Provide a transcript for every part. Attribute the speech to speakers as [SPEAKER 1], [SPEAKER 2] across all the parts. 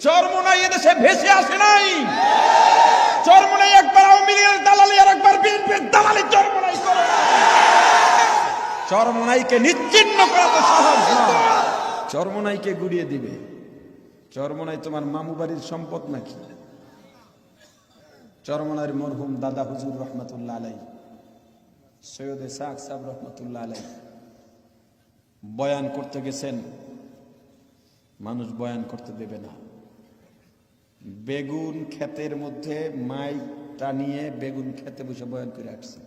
[SPEAKER 1] চরমোনাই এদেশে ভেসে আসে নাই। চরমোনাই একবার আওয়ামী লীগের দালালি আর একবার বিএনপির দালালি চরমোনাই করে। চরমোনাইকে নিশ্চিহ্ন করা তো সহজ না, চরমোনাইকে গুড়িয়ে দিবে। চরমোনাই তোমার মামু বাড়ির সম্পদ নাকি? চরমোনাইয়ের মরহুম দাদা হুজুর রহমতুল্লাহ আলাই, সৈয়দ ইসহাক সাহেব রহমতুল্লাহ আলাই বয়ান করতে গেছেন, মানুষ বয়ান করতে দেবে না। বেগুন ক্ষেতের মধ্যে মাইক টানিয়ে বেগুন খেতে বসে বয়ান করে আসছে।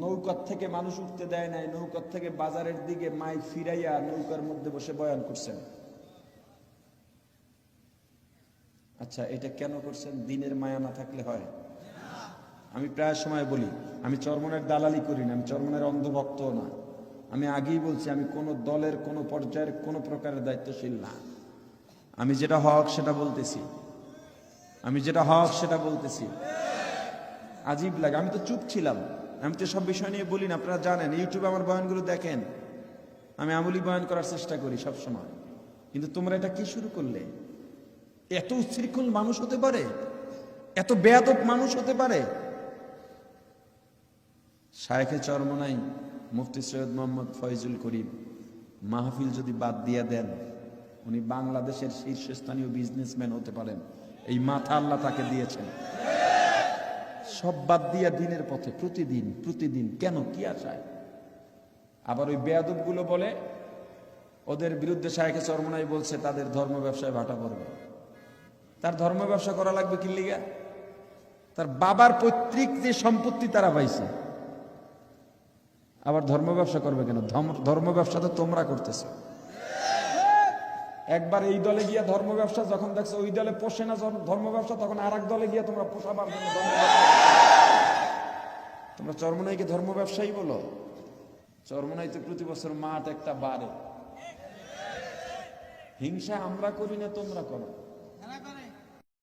[SPEAKER 1] নৌকার থেকে মানুষ উঠতে দেয় নাই, নৌকার থেকে বাজারের দিকে মাইক ফিরাইয়া নৌকার মধ্যে বসে বয়ান করছেন। আচ্ছা, এটা কেন করছেন? দিনের মায়া না থাকলে হয়? আমি প্রায় সময় বলি, আমি চরমনের দালালি করি না, আমি চরমনের অন্ধভক্ত না। আমি আগেই বলছি, আমি কোনো দলের কোনো পর্যায়ের কোনো প্রকারের দায়িত্বশীল না। আমি যেটা হক সেটা বলতেছি, আমি যেটা হক সেটা বলতেছি। আজীব লাগে, আমি তো চুপ ছিলাম, আমি তো সব বিষয় নিয়ে বলি না। আপনারা জানেন, ইউটিউবে আমার বয়ানগুলো দেখেন, আমি আমলি বয়ান করার চেষ্টা করি সব সময়। কিন্তু তোমরা এটা কি শুরু করলে? এত উচ্ছৃঙ্খল মানুষ হতে পারে? এত বেয়াদব মানুষ হতে পারে? শায়েখে চরমোনাই মুফতি সৈয়দ মোহাম্মদ ফয়জুল করিম মাহফিল যদি বাদ দিয়ে দেন, উনি বাংলাদেশের শীর্ষস্থানীয় বিজনেসম্যান হতে পারেন। এই মাথা আল্লাহ তাকে দিয়েছেন। সব বাদ দিয়া দিনের পথে প্রতিদিন প্রতিদিন, কেন, কি আশায়? আবার ওই বেয়াদব গুলো বলে ওদের বিরুদ্ধে শায়েখে চরমোনাই বলছে তাদের ধর্ম ব্যবসায় ভাটা পড়বে। তার ধর্ম ব্যবসা করা লাগবে কি লিগা? তার বাবার পৈতৃক যে সম্পত্তি তারা পাইছে, আবার ধর্ম ব্যবসা করবে কেন? ধর্ম ব্যবসা তো তোমরা করতেছো। একবার এই দলে গিয়া ধর্ম ব্যবসা যখন দেখছো ওই দলে পোষে না ধর্ম ব্যবসা, তখন আর এক দলে গিয়া তোমরা পোষাবার জন্য তোমরা চরমোনাইকে ধর্ম ব্যবসায়ী বলো। চরমোনাই তো প্রতি বছর মাঠ একটা বাড়ে। হিংসা আমরা করি না, তোমরা করো।